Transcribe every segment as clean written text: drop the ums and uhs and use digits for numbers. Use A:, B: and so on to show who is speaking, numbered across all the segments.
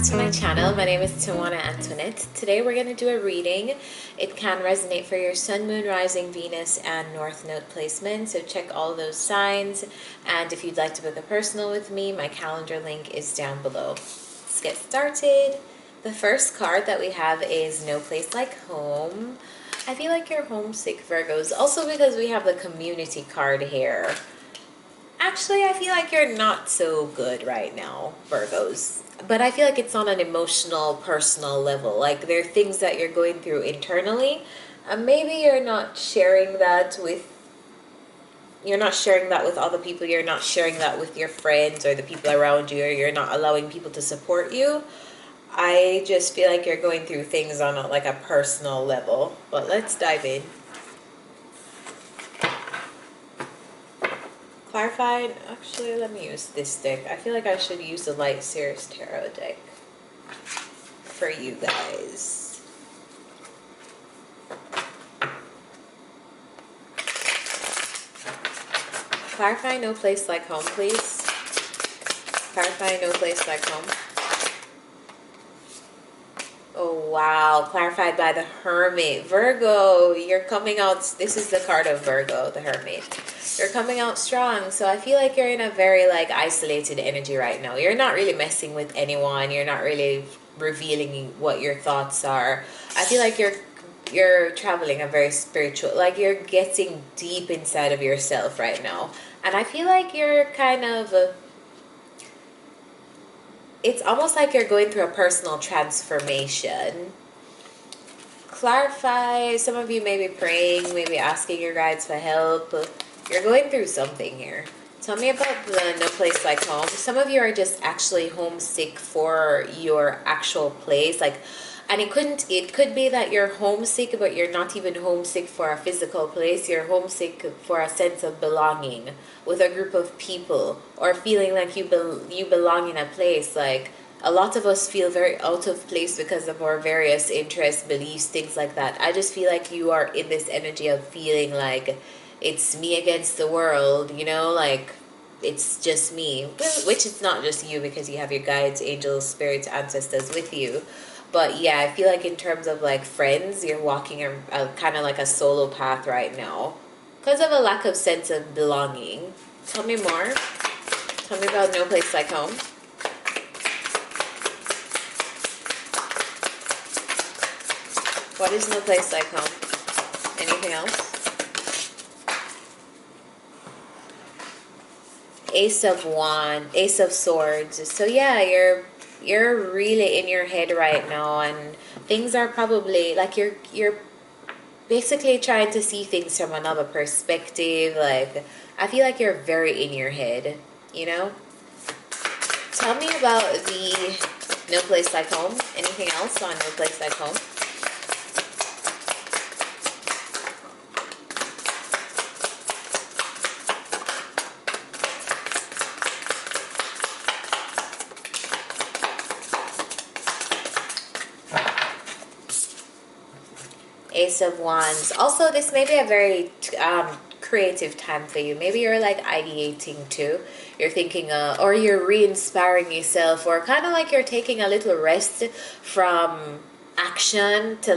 A: back to my channel. My name is Tawana Antoinette. Today we're going to do a reading. It can resonate for your Sun, Moon, Rising, Venus, and North Node placement. So check all those signs. And if you'd like to book a personal with me, my calendar link is down below. Let's get started. The first card that we have is No Place Like Home. I feel like you're homesick, Virgos. Also because we have the community card here. Actually, I feel like you're not so good right now, Virgos. But I feel like it's on an emotional, personal level. Like there are things that you're going through internally. Maybe you're not sharing that with other people. You're not sharing that with your friends or the people around you, or you're not allowing people to support you. I just feel like you're going through things on a personal level. But let's dive in. Clarified. Actually, let me use this deck. I feel like I should use the Light Series Tarot deck for you guys. Clarify No Place Like Home, please. Clarify No Place Like Home. Oh, wow. Clarified by the Hermit. Virgo, you're coming out. This is the card of Virgo, the Hermit. You're coming out strong. So I feel like you're in a very isolated energy right now. You're not really messing with anyone. You're not really revealing what your thoughts are. I feel like you're traveling a very spiritual, you're getting deep inside of yourself right now. And I feel like you're kind of... it's almost like you're going through a personal transformation. Clarify, some of you may be praying, maybe asking your guides for help. You're going through something here. Tell me about the No Place Like Home. Some of you are just actually homesick for your actual place. And it could be that you're homesick, but you're not even homesick for a physical place. You're homesick for a sense of belonging with a group of people, or feeling like you belong in a place. Like a lot of us feel very out of place because of our various interests, beliefs, things like that. I just feel like you are in this energy of feeling like it's me against the world, it's just me, which it's not just you, because you have your guides, angels, spirits, ancestors with you. But yeah, I feel like in terms of friends, you're walking a kind of like a solo path right now because of a lack of sense of belonging. Tell me more. Tell me about No Place Like Home. What is No Place Like Home? Anything else? Ace of Wands, Ace of Swords. So yeah, you're really in your head right now, and things are probably you're basically trying to see things from another perspective. I feel like you're very in your head, Tell me about the No Place Like Home. Anything else on No Place Like Home? Ace of Wands. Also, this may be a very creative time for you. Maybe you're ideating too. You're thinking, or you're re-inspiring yourself, or kind of like you're taking a little rest from action to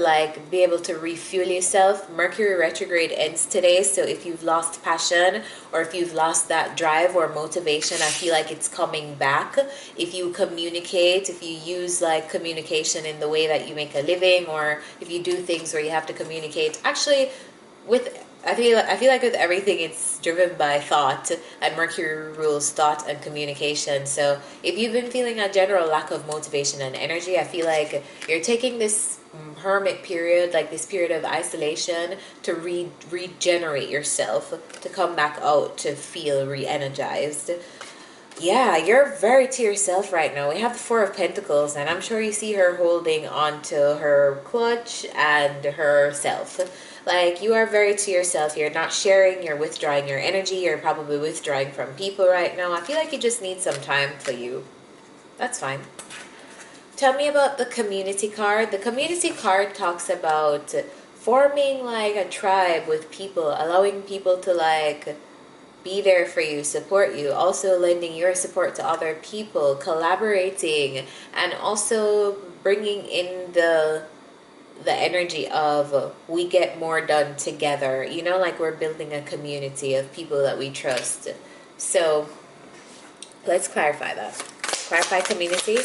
A: be able to refuel yourself. Mercury retrograde ends today, so if you've lost passion, or if you've lost that drive or motivation, I feel like it's coming back. If you communicate, if you use communication in the way that you make a living, or if you do things where you have to communicate, actually I feel like with everything, it's driven by thought, and Mercury rules thought and communication. So if you've been feeling a general lack of motivation and energy, I feel like you're taking this hermit period, this period of isolation, to regenerate yourself, to come back out, to feel re-energized. Yeah, you're very to yourself right now. We have the Four of Pentacles, and I'm sure you see her holding on to her clutch and herself. You are very to yourself. You're not sharing. You're withdrawing your energy. You're probably withdrawing from people right now. I feel like you just need some time for you. That's fine. Tell me about the community card. The community card talks about forming a tribe with people, allowing people to be there for you, support you, also lending your support to other people, collaborating, and also bringing in the energy of we get more done together, you know, like we're building a community of people that we trust. So let's clarify that. Clarify community.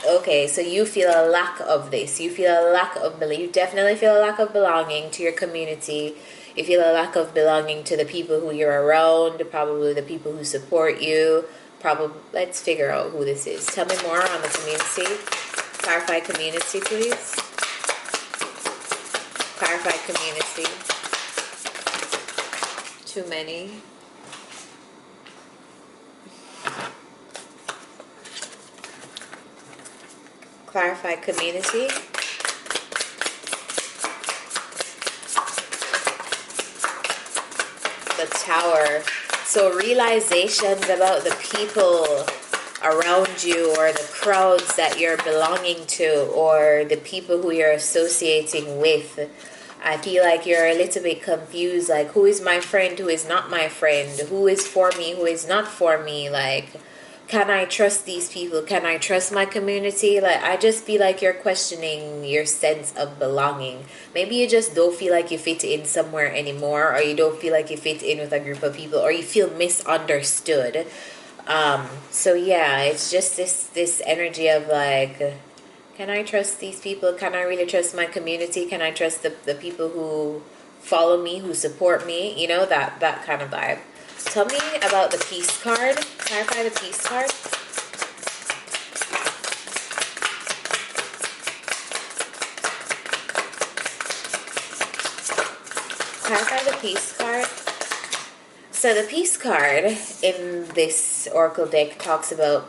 A: Okay, so you feel a lack of this. You feel a lack of belief. You definitely feel a lack of belonging to your community. You feel a lack of belonging to the people who you're around, probably the people who support you. Probably, let's figure out who this is. Tell me more on the community. Clarify community, please. Clarify community. Too many. Clarify community. The Tower. So realizations about the people around you, or the crowds that you're belonging to, or the people who you're associating with. I feel like you're a little bit confused, like who is my friend, who is not my friend, who is for me, who is not for me, like can I trust these people? Can I trust my community? Like, I just feel like you're questioning your sense of belonging. Maybe you just don't feel like you fit in somewhere anymore, or you don't feel like you fit in with a group of people, or you feel misunderstood. So yeah, it's just this energy of like, can I trust these people? Can I really trust my community? Can I trust the people who follow me, who support me? You know, that kind of vibe. Tell me about the Peace card. Clarify the Peace card. Clarify the Peace card. So the Peace card in this oracle deck talks about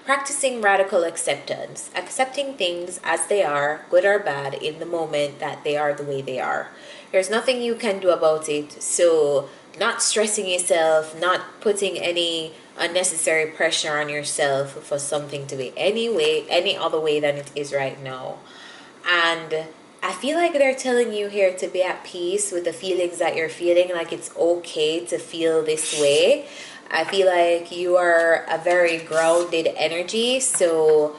A: practicing radical acceptance, accepting things as they are, good or bad, in the moment that they are the way they are. There's nothing you can do about it, so not stressing yourself, not putting any unnecessary pressure on yourself for something to be any other way than it is right now. And I feel like they're telling you here to be at peace with the feelings that you're feeling, like it's okay to feel this way. I feel like you are a very grounded energy, so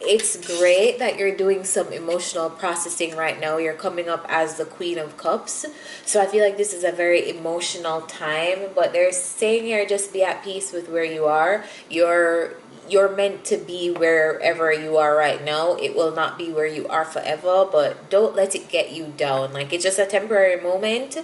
A: it's great that you're doing some emotional processing right now. You're coming up as the Queen of Cups, so I feel like this is a very emotional time, but they're saying here just be at peace with where you are. You're meant to be wherever you are right now. It will not be where you are forever, but don't let it get you down. Like, it's just a temporary moment.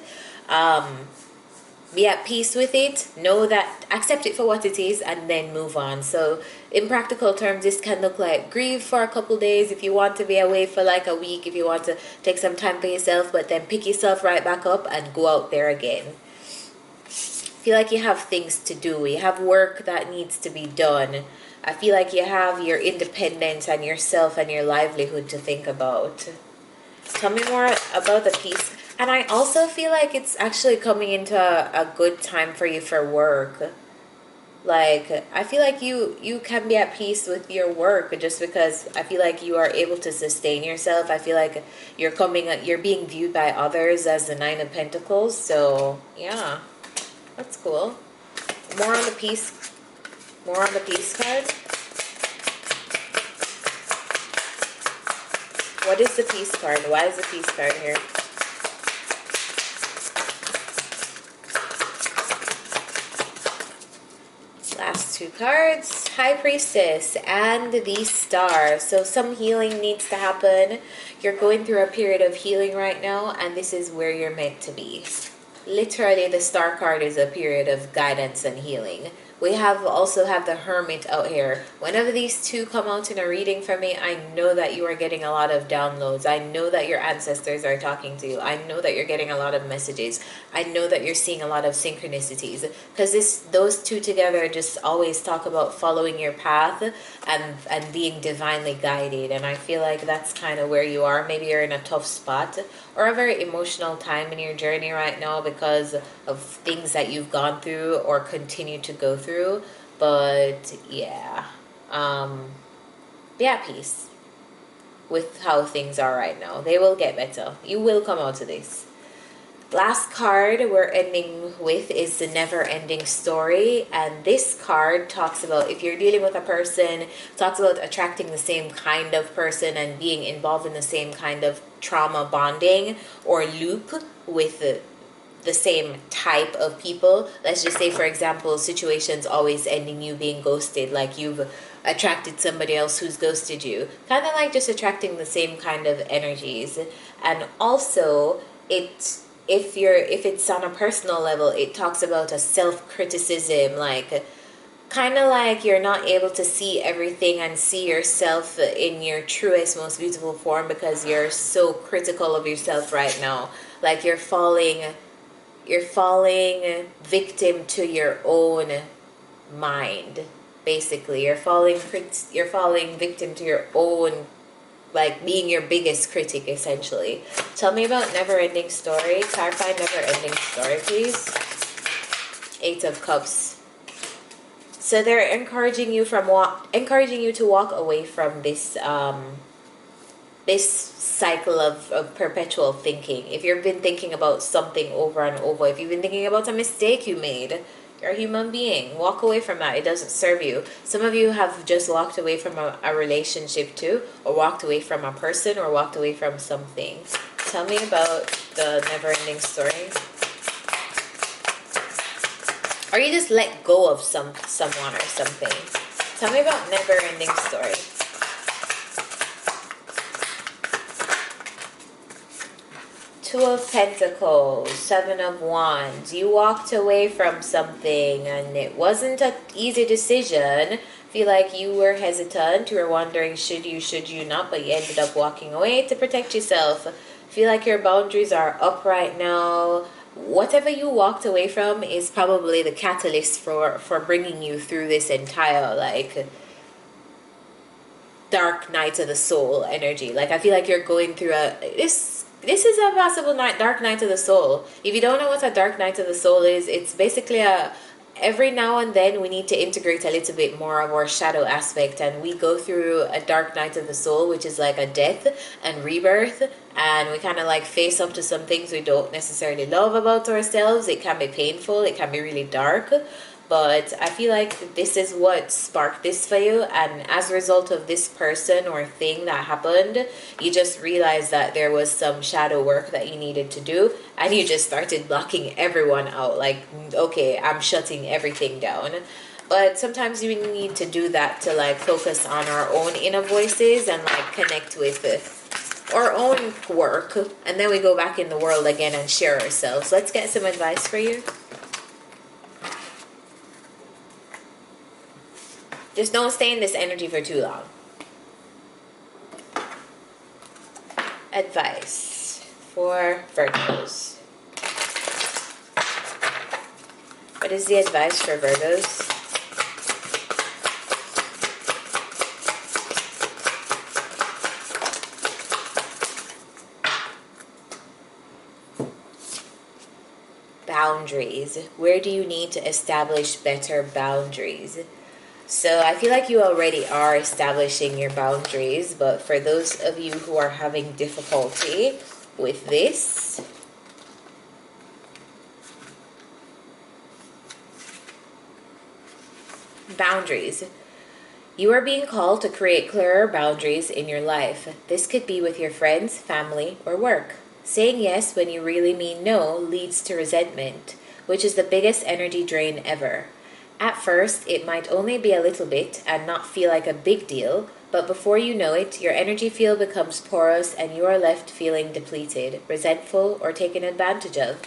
A: Be at peace with it, know that, accept it for what it is, and then move on. So in practical terms, this can look like grieve for a couple days if you want to be away for like a week, if you want to take some time for yourself, but then pick yourself right back up and go out there again. Feel like you have things to do, you have work that needs to be done. I feel like you have your independence and yourself and your livelihood to think about. Tell me more about the Peace. And I also feel like it's actually coming into a good time for you for work. Like, I feel like you can be at peace with your work just because I feel like you are able to sustain yourself. I feel like you're being viewed by others as the Nine of Pentacles. So, yeah, that's cool. More on the Peace card. What is the Peace card? Why is the Peace card here? Last two cards, High Priestess and the Star. So some healing needs to happen. You're going through a period of healing right now, and this is where you're meant to be. Literally, the Star card is a period of guidance and healing. We also have the Hermit out here. Whenever these two come out in a reading for me, I know that you are getting a lot of downloads. I know that your ancestors are talking to you. I know that you're getting a lot of messages. I know that you're seeing a lot of synchronicities. Because those two together just always talk about following your path and being divinely guided. And I feel like that's kind of where you are. Maybe you're in a tough spot or a very emotional time in your journey right now because of things that you've gone through or continue to go through. But yeah, be at peace. with how things are right now. They will get better. You will come out of this. Last card we're ending with is the never ending story, and this card talks about, if you're dealing with a person, talks about attracting the same kind of person and being involved in the same kind of trauma bonding or loop with the same type of people. Let's just say, for example, situations always ending you being ghosted, like you've attracted somebody else who's ghosted you, kind of like just attracting the same kind of energies. And also if it's on a personal level, it talks about a self-criticism, like kind of like you're not able to see everything and see yourself in your truest, most beautiful form because you're so critical of yourself right now. Like you're falling victim to your own mind. Basically, you're falling victim to your own, like being your biggest critic, essentially. Tell me about never ending story. Clarify never ending story, please. 8 of Cups. So they're encouraging you to walk away from this this cycle of perpetual thinking. If you've been thinking about something over and over, if you've been thinking about a mistake you made, you're a human being. Walk away from that. It doesn't serve you. Some of you have just walked away from a relationship too, or walked away from a person, or walked away from something. Tell me about the never-ending story. Or you just let go of someone or something. Tell me about never-ending story. Two of Pentacles, 7 of Wands. You walked away from something and it wasn't an easy decision. Feel like you were hesitant. You were wondering, should you not, but you ended up walking away to protect yourself. Feel like your boundaries are up right now. Whatever you walked away from is probably the catalyst for bringing you through this entire, like, dark night of the soul energy. Like, I feel like you're going through this is a possible dark night of the soul. If you don't know what a dark night of the soul is, it's basically every now and then we need to integrate a little bit more of our shadow aspect, and we go through a dark night of the soul, which is like a death and rebirth, and we kind of like face up to some things we don't necessarily love about ourselves. It can be painful, it can be really dark, but I feel like this is what sparked this for you, and as a result of this person or thing that happened, you just realized that there was some shadow work that you needed to do, and you just started blocking everyone out. Like, okay, I'm shutting everything down. But sometimes we need to do that to like focus on our own inner voices and like connect with our own work, and then we go back in the world again and share ourselves. Let's get some advice for you. Just don't stay in this energy for too long. Advice for Virgos. What is the advice for Virgos? Boundaries. Where do you need to establish better boundaries? So I feel like you already are establishing your boundaries, but for those of you who are having difficulty with this, boundaries. You are being called to create clearer boundaries in your life. This could be with your friends, family, or work. Saying yes when you really mean no leads to resentment, which is the biggest energy drain ever. At first, it might only be a little bit and not feel like a big deal, but before you know it, your energy field becomes porous and you are left feeling depleted, resentful, or taken advantage of.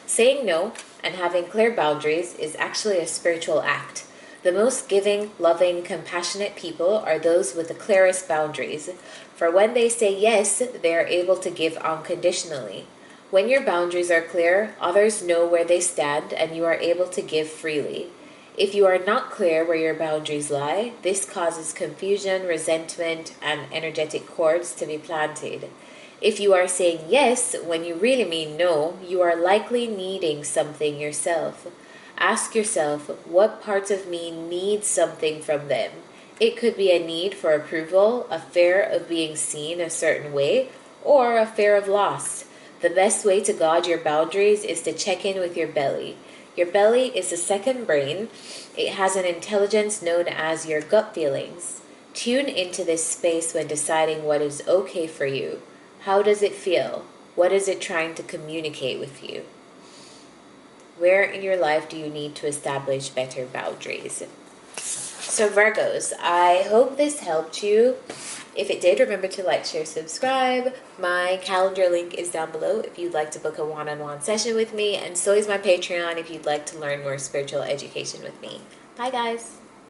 A: Saying no and having clear boundaries is actually a spiritual act. The most giving, loving, compassionate people are those with the clearest boundaries, for when they say yes, they are able to give unconditionally. When your boundaries are clear, others know where they stand and you are able to give freely. If you are not clear where your boundaries lie, this causes confusion, resentment, and energetic cords to be planted. If you are saying yes when you really mean no, you are likely needing something yourself. Ask yourself, what parts of me need something from them? It could be a need for approval, a fear of being seen a certain way, or a fear of loss. The best way to gauge your boundaries is to check in with your belly. Your belly is the second brain. It has an intelligence known as your gut feelings. Tune into this space when deciding what is okay for you. How does it feel? What is it trying to communicate with you? Where in your life do you need to establish better boundaries? So Virgos, I hope this helped you. If it did, remember to like, share, subscribe. My calendar link is down below if you'd like to book a one-on-one session with me, and so is my Patreon if you'd like to learn more spiritual education with me. Bye guys.